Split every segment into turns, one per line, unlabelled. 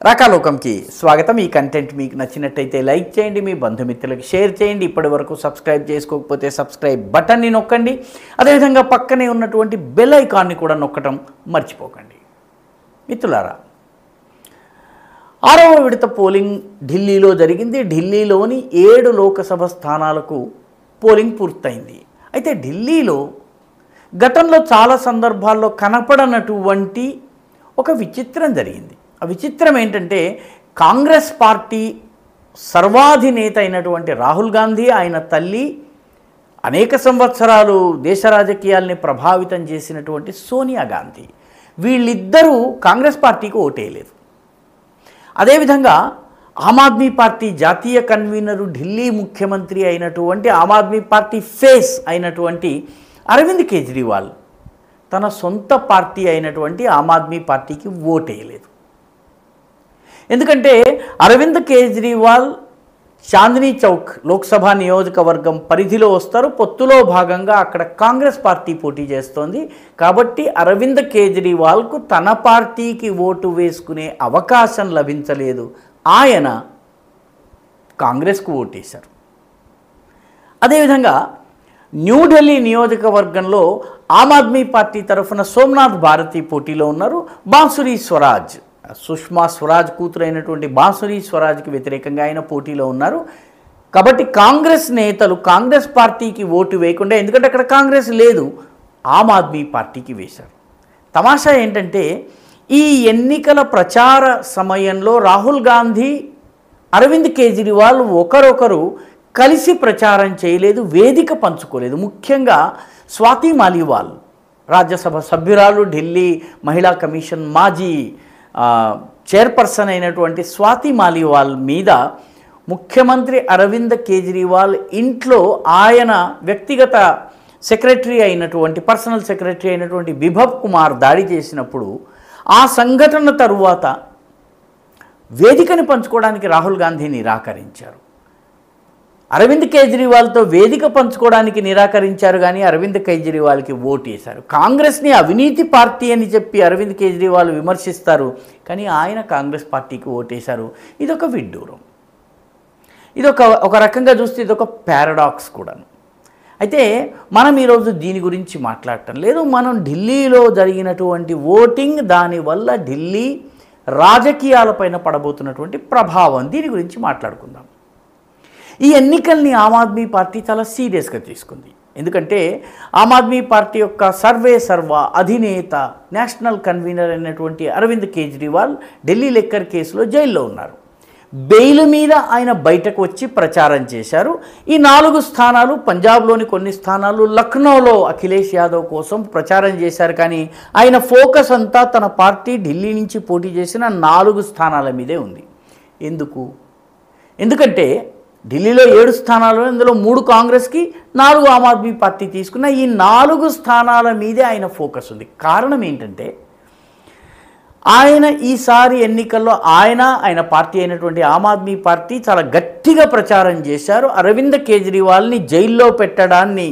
రాకాలోకంకి స్వాగతం। ఈ కంటెంట్ మీకు నచ్చినట్టయితే లైక్ చేయండి, మీ బంధుమిత్రులకు షేర్ చేయండి। ఇప్పటివరకు సబ్స్క్రైబ్ చేసుకోకపోతే సబ్స్క్రైబ్ బటన్ని నొక్కండి। అదేవిధంగా పక్కనే ఉన్నటువంటి బెల్ ఐకాన్ని కూడా నొక్కడం మర్చిపోకండి। మిత్రులారా, 6వ విడత పోలింగ్ ఢిల్లీలో జరిగింది। ఢిల్లీలోని 7 లోకసభ స్థానాలకు పోలింగ్ పూర్తయింది। అయితే ఢిల్లీలో గతంలో చాలా సందర్భాల్లో కనపడనటువంటి ఒక విచిత్రం జరిగింది। ఆ విచిత్రం ఏంటంటే, కాంగ్రెస్ పార్టీ సర్వాధినేత అయినటువంటి రాహుల్ గాంధీ, ఆయన తల్లి, అనేక సంవత్సరాలు దేశ రాజకీయాల్ని ప్రభావితం చేసినటువంటి సోనియా గాంధీ, వీళ్ళిద్దరూ కాంగ్రెస్ పార్టీకి ఓటేయలేదు। అదేవిధంగా ఆమ్ ఆద్మీ పార్టీ జాతీయ కన్వీనరు, ఢిల్లీ ముఖ్యమంత్రి అయినటువంటి ఆమ్ ఆద్మీ పార్టీ ఫేస్ అయినటువంటి అరవింద్ కేజ్రీవాల్ తన సొంత పార్టీ అయినటువంటి ఆమ్ ఆద్మీ పార్టీకి ఓటేయలేదు। ఎందుకంటే అరవింద్ కేజ్రీవాల్ చాందనీ చౌక్ లోక్సభ నియోజకవర్గం పరిధిలో వస్తారు। పొత్తులో భాగంగా అక్కడ కాంగ్రెస్ పార్టీ పోటీ చేస్తోంది కాబట్టి అరవింద్ కేజ్రీవాల్కు తన పార్టీకి ఓటు వేసుకునే అవకాశం లభించలేదు। ఆయన కాంగ్రెస్కు ఓటేశారు। అదేవిధంగా న్యూఢిల్లీ నియోజకవర్గంలో ఆమ్ ఆద్మీ పార్టీ తరఫున సోమనాథ్ భారతి పోటీలో ఉన్నారు। బాన్సురి స్వరాజ్, సుష్మా స్వరాజ్ కూతురైనటువంటి బాన్సురి స్వరాజ్కి వ్యతిరేకంగా ఆయన పోటీలో ఉన్నారు। కాబట్టి కాంగ్రెస్ నేతలు కాంగ్రెస్ పార్టీకి ఓటు వేయకుండా, ఎందుకంటే అక్కడ కాంగ్రెస్ లేదు, ఆమ్ ఆద్మీ పార్టీకి వేశారు। తమాషా ఏంటంటే, ఈ ఎన్నికల ప్రచార సమయంలో రాహుల్ గాంధీ, అరవింద్ కేజ్రీవాల్ ఒకరొకరు కలిసి ప్రచారం చేయలేదు, వేదిక పంచుకోలేదు। ముఖ్యంగా స్వాతి మాలీవాల్, రాజ్యసభ సభ్యురాలు, ఢిల్లీ మహిళా కమిషన్ మాజీ చైర్పర్సన్ అయినటువంటి స్వాతి మాలీవాల్ మీద ముఖ్యమంత్రి అరవింద్ కేజ్రీవాల్ ఇంట్లో ఆయన వ్యక్తిగత సెక్రటరీ అయినటువంటి పర్సనల్ సెక్రటరీ అయినటువంటి బిభవ్ కుమార్ దాడి చేసినప్పుడు, ఆ సంఘటన తరువాత వేదికని పంచుకోవడానికి రాహుల్ గాంధీ నిరాకరించారు। అరవింద్ కేజ్రీవాల్తో వేదిక పంచుకోవడానికి నిరాకరించారు, కానీ అరవింద్ కేజ్రీవాల్కి ఓటేశారు। కాంగ్రెస్ని అవినీతి పార్టీ అని చెప్పి అరవింద్ కేజ్రీవాల్ విమర్శిస్తారు, కానీ ఆయన కాంగ్రెస్ పార్టీకి ఓటేశారు। ఇదొక విడ్డూరం, ఒక రకంగా చూస్తే ఇదొక పారాడాక్స్ కూడా। అయితే మనం ఈరోజు దీని గురించి మాట్లాడటం లేదు, మనం ఢిల్లీలో జరిగినటువంటి ఓటింగ్, దానివల్ల ఢిల్లీ రాజకీయాలపైన పడబోతున్నటువంటి ప్రభావం, దీని గురించి మాట్లాడుకుందాం। ఈ ఎన్నికల్ని ఆమ్ ఆద్మీ పార్టీ చాలా సీరియస్గా తీసుకుంది। ఎందుకంటే ఆమ్ ఆద్మీ పార్టీ యొక్క సర్వా అధినేత, నేషనల్ కన్వీనర్ అయినటువంటి అరవింద్ కేజ్రీవాల్ ఢిల్లీ లిక్కర్ కేసులో జైల్లో ఉన్నారు। బెయిల్ మీద ఆయన బయటకు వచ్చి ప్రచారం చేశారు। ఈ 4 స్థానాలు, పంజాబ్లోని కొన్ని స్థానాలు, లక్నోలో అఖిలేష్ యాదవ్ కోసం ప్రచారం చేశారు, కానీ ఆయన ఫోకస్ అంతా తన పార్టీ ఢిల్లీ నుంచి పోటీ చేసిన 4 స్థానాల మీదే ఉంది। ఎందుకంటే ఢిల్లీలో 7 స్థానాలు, ఇందులో 3 కాంగ్రెస్కి, 4 ఆమ్ ఆద్మీ పార్టీ తీసుకున్న ఈ 4 స్థానాల మీదే ఆయన ఫోకస్ ఉంది। కారణం ఏంటంటే, ఆయన ఈసారి ఎన్నికల్లో ఆయన పార్టీ అయినటువంటి ఆమ్ ఆద్మీ పార్టీ చాలా గట్టిగా ప్రచారం చేశారు। అరవింద్ కేజ్రీవాల్ని జైల్లో పెట్టడాన్ని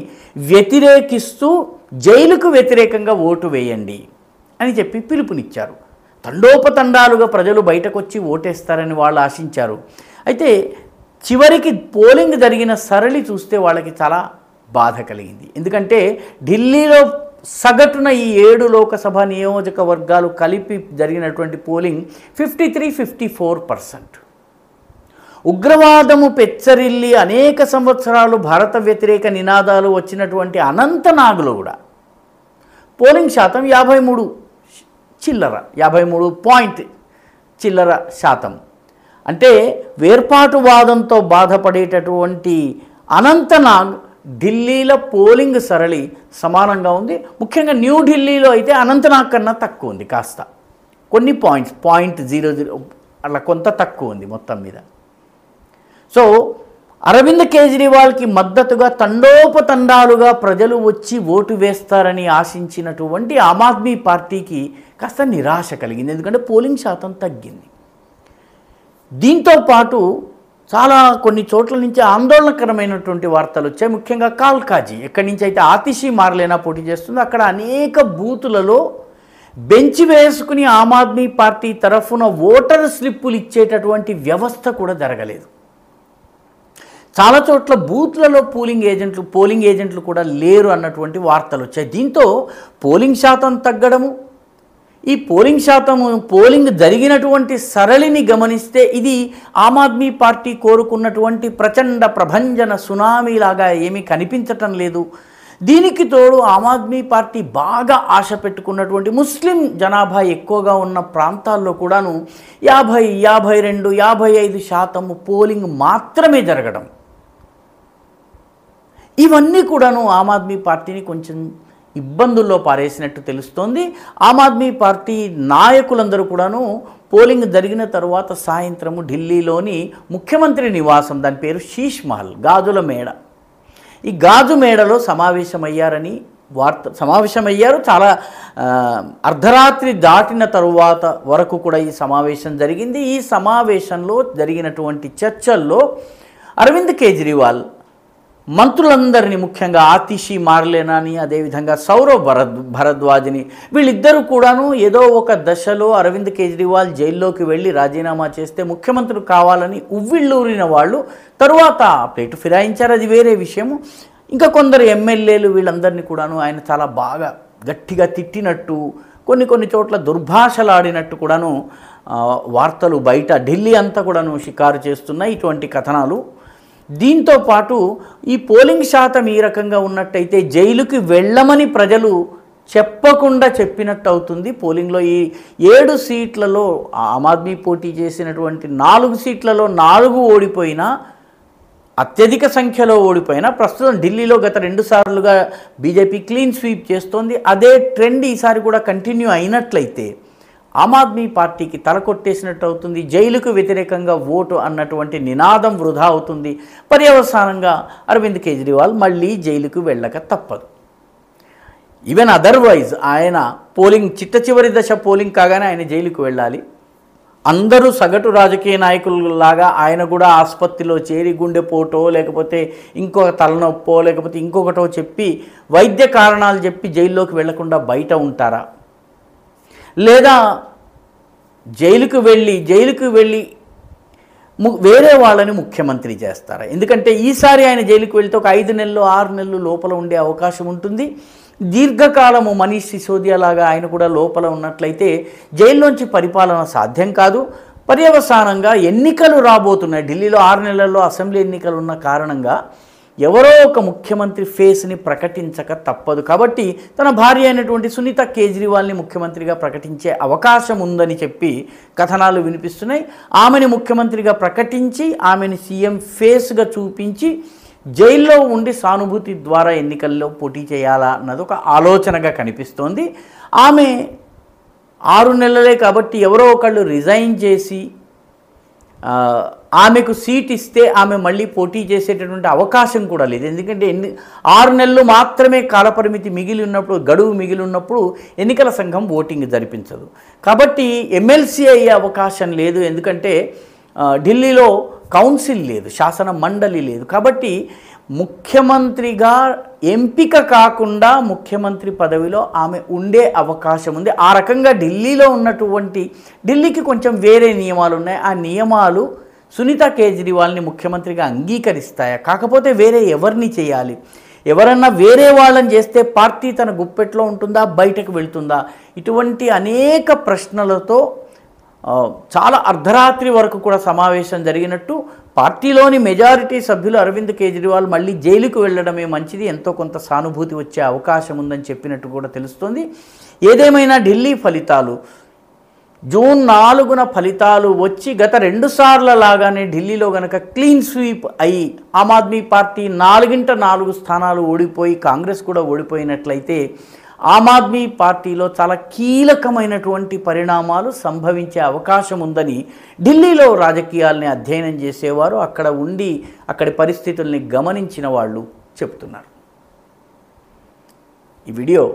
వ్యతిరేకిస్తూ జైలుకు వ్యతిరేకంగా ఓటు వేయండి అని చెప్పి పిలుపునిచ్చారు। తండోపతండాలుగా ప్రజలు బయటకు వచ్చి ఓటేస్తారని వాళ్ళు ఆశించారు। అయితే చివరికి పోలింగ్ జరిగిన సరళి చూస్తే వాళ్ళకి చాలా బాధ కలిగింది। ఎందుకంటే ఢిల్లీలో సగటున ఈ 7 లోకసభ నియోజకవర్గాలు కలిపి జరిగినటువంటి పోలింగ్ 53-54%। ఉగ్రవాదము పెచ్చరిల్లి అనేక సంవత్సరాలు భారత వ్యతిరేక నినాదాలు వచ్చినటువంటి అనంతనాగ్లో కూడా పోలింగ్ శాతం 53 పాయింట్ చిల్లర శాతం। అంటే వేర్పాటువాదంతో బాధపడేటటువంటి అనంతనాగ్, ఢిల్లీలో పోలింగ్ సరళి సమానంగా ఉంది। ముఖ్యంగా న్యూఢిల్లీలో అయితే అనంతనాగ్ కన్నా తక్కువ ఉంది, కాస్త కొన్ని పాయింట్స్ 0.00 అలా కొంత తక్కువ ఉంది మొత్తం మీద। సో అరవింద్ కేజ్రీవాల్కి మద్దతుగా తండోపతండాలుగా ప్రజలు వచ్చి ఓటు వేస్తారని ఆశించినటువంటి ఆమ్ ఆద్మీ పార్టీకి కాస్త నిరాశ కలిగింది, ఎందుకంటే పోలింగ్ శాతం తగ్గింది। దీంతో పాటు చాలా కొన్ని చోట్ల నుంచి ఆందోళనకరమైనటువంటి వార్తలు వచ్చాయి। ముఖ్యంగా కాల్కాజీ, ఎక్కడి నుంచి అయితే ఆతిషి మార్లేనా పోటీ చేస్తుందో అక్కడ అనేక బూతులలో బెంచ్ వేసుకుని ఆమ్ ఆద్మీ పార్టీ తరఫున ఓటర్ స్లిప్పులు ఇచ్చేటటువంటి వ్యవస్థ కూడా జరగలేదు. చాలా చోట్ల బూత్లలో పోలింగ్ ఏజెంట్లు కూడా లేరు అన్నటువంటి వార్తలు వచ్చాయి. దీంతో పోలింగ్ శాతం తగ్గడము, ఈ పోలింగ్ జరిగినటువంటి సరళిని గమనిస్తే ఇది ఆమ్ ఆద్మీ పార్టీ కోరుకున్నటువంటి ప్రచండ ప్రభంజన సునామీలాగా ఏమీ కనిపించటం లేదు. దీనికి తోడు ఆమ్ ఆద్మీ పార్టీ బాగా ఆశ పెట్టుకున్నటువంటి ముస్లిం జనాభా ఎక్కువగా ఉన్న ప్రాంతాల్లో కూడాను 50, 52, 55% పోలింగ్ మాత్రమే జరగడం, ఇవన్నీ కూడాను ఆమ్ ఆద్మీ పార్టీని కొంచెం ఇబ్బందుల్లో పారేసినట్టు తెలుస్తోంది. ఆమ్ ఆద్మీ పార్టీ నాయకులందరూ కూడాను పోలింగ్ జరిగిన తర్వాత సాయంత్రము ఢిల్లీలోని ముఖ్యమంత్రి నివాసం, దాని పేరు శీష్ మహల్, గాజుల మేడ, ఈ గాజు మేడలో సమావేశమయ్యారు. చాలా అర్ధరాత్రి దాటిన తరువాత వరకు కూడా ఈ సమావేశం జరిగింది. ఈ సమావేశంలో జరిగినటువంటి చర్చల్లో అరవింద్ కేజ్రీవాల్ మంత్రులందరినీ, ముఖ్యంగా ఆతిషి మార్లేనాని, అదేవిధంగా సౌరవ్ భరద్వాజ్ని, వీళ్ళిద్దరూ కూడాను ఏదో ఒక దశలో అరవింద్ కేజ్రీవాల్ జైల్లోకి వెళ్ళి రాజీనామా చేస్తే ముఖ్యమంత్రి కావాలని ఉవ్విళ్ళూరిన వాళ్ళు తరువాత ప్లేటు ఫిరాయించారు, అది వేరే విషయము. ఇంకా కొందరు ఎమ్మెల్యేలు వీళ్ళందరినీ కూడాను ఆయన చాలా బాగా గట్టిగా తిట్టినట్టు, కొన్ని చోట్ల దుర్భాషలాడినట్టు కూడాను వార్తలు బయట ఢిల్లీ అంతా కూడాను షికారు చేస్తున్నాయి ఇటువంటి కథనాలు. దీంతో పాటు ఈ పోలింగ్ శాతం ఈ రకంగా ఉన్నట్టయితే జైలుకి వెళ్ళమని ప్రజలు చెప్పకుండా చెప్పినట్టు అవుతుంది. పోలింగ్లో ఈ 7 సీట్లలో ఆమ్ ఆద్మీ పోటీ చేసినటువంటి 4 సీట్లలో 4 ఓడిపోయినా, అత్యధిక సంఖ్యలో ఓడిపోయినా, ప్రస్తుతం ఢిల్లీలో గత 2 సార్లుగా బీజేపీ క్లీన్ స్వీప్ చేస్తోంది. అదే ట్రెండ్ ఈసారి కూడా కంటిన్యూ అయినట్లయితే ఆమ్ ఆద్మీ పార్టీకి తలకొట్టేసినట్టు అవుతుంది. జైలుకు వ్యతిరేకంగా ఓటు అన్నటువంటి నినాదం వృధా అవుతుంది. పర్యవసానంగా అరవింద్ కేజ్రీవాల్ మళ్ళీ జైలుకు వెళ్ళక తప్పదు. ఈవెన్ అదర్వైజ్ ఆయన చిట్ట చివరి దశ పోలింగ్ కాగానే ఆయన జైలుకు వెళ్ళాలి. అందరూ సగటు రాజకీయ నాయకులలాగా ఆయన కూడా ఆసుపత్రిలో చేరి గుండెపోటో, లేకపోతే ఇంకొక తలనొప్పో, లేకపోతే ఇంకొకటో చెప్పి వైద్య కారణాలు చెప్పి జైల్లోకి వెళ్లకుండా బయట ఉంటారా? లేదా జైలుకు వెళ్ళి వేరే వాళ్ళని ముఖ్యమంత్రి చేస్తారా? ఎందుకంటే ఈసారి ఆయన జైలుకు వెళ్తే ఒక 5 నెలలు 6 నెలలు లోపల ఉండే అవకాశం ఉంటుంది. దీర్ఘకాలము మనీష్ సిసోదియా లాగా ఆయన కూడా లోపల ఉన్నట్లయితే జైల్లోంచి పరిపాలన సాధ్యం కాదు. పర్యవసానంగా ఎన్నికలు రాబోతున్నాయి. ఢిల్లీలో 6 నెలల్లో అసెంబ్లీ ఎన్నికలు ఉన్న కారణంగా ఎవరో ఒక ముఖ్యమంత్రి ఫేస్ని ప్రకటించక తప్పదు. కాబట్టి తన భార్య అయినటువంటి సునీత కేజ్రీవాల్ని ముఖ్యమంత్రిగా ప్రకటించే అవకాశం ఉందని చెప్పి కథనాలు వినిపిస్తున్నాయి. ఆమెని ముఖ్యమంత్రిగా ప్రకటించి ఆమెని సీఎం ఫేస్గా చూపించి జైల్లో ఉండి సానుభూతి ద్వారా ఎన్నికల్లో పోటీ చేయాలా అన్నది ఒక ఆలోచనగా కనిపిస్తోంది. ఆమె 6 నెలలే కాబట్టి ఎవరో ఒకళ్ళు రిజైన్ చేసి ఆమెకు సీట్ ఇస్తే ఆమె మళ్ళీ పోటీ చేసేటటువంటి అవకాశం కూడా లేదు. ఎందుకంటే 6 నెలలు మాత్రమే కాలపరిమితి గడువు మిగిలి ఉన్నప్పుడు ఎన్నికల సంఘం ఓటింగ్ జరిపించదు. కాబట్టి ఎమ్మెల్సీ అయ్యే అవకాశం లేదు. ఎందుకంటే ఢిల్లీలో కౌన్సిల్ లేదు, శాసన మండలి లేదు. కాబట్టి ముఖ్యమంత్రిగా ఎంపిక కాకుండా ముఖ్యమంత్రి పదవిలో ఆమె ఉండే అవకాశం ఉంది. ఆ రకంగా ఢిల్లీకి కొంచెం వేరే నియమాలు ఉన్నాయి. ఆ నియమాలు సునీత కేజ్రీవాల్ని ముఖ్యమంత్రిగా అంగీకరిస్తాయా? కాకపోతే వేరే ఎవరిని చేయాలి? ఎవరన్నా వేరే వాళ్ళని చేస్తే పార్టీ తన గుప్పెట్లో ఉంటుందా, బయటకు వెళ్తుందా? ఇటువంటి అనేక ప్రశ్నలతో చాలా అర్ధరాత్రి వరకు కూడా సమావేశం జరిగినట్టు, పార్టీలోని మెజారిటీ సభ్యులు అరవింద్ కేజ్రీవాల్ మళ్ళీ జైలుకు వెళ్ళడమే మంచిది, ఎంతో కొంత సానుభూతి వచ్చే అవకాశం ఉందని చెప్పినట్టు కూడా తెలుస్తోంది. ఏదేమైనా ఢిల్లీ ఫలితాలు జూన్ 4న ఫలితాలు వచ్చి గత 2 సార్ల లాగానే ఢిల్లీలో గనక క్లీన్ స్వీప్ అయి ఆమ్ ఆద్మీ పార్టీ 4 స్థానాలు ఓడిపోయి కాంగ్రెస్ కూడా ఓడిపోయినట్లయితే ఆమ్ ఆద్మీ పార్టీలో చాలా కీలకమైనటువంటి పరిణామాలు సంభవించే అవకాశం ఉందని ఢిల్లీలో రాజకీయాల్ని అధ్యయనం చేసేవారు, అక్కడ ఉండి అక్కడి పరిస్థితుల్ని గమనించిన వాళ్ళు చెప్తున్నారు. ఈ వీడియో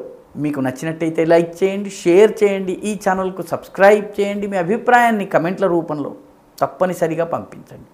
మీకు నచ్చినట్టయితే లైక్ చేయండి, షేర్ చేయండి, ఈ ఛానల్కు సబ్స్క్రైబ్ చేయండి. మీ అభిప్రాయాన్ని కమెంట్ల రూపంలో తప్పనిసరిగా పంపించండి.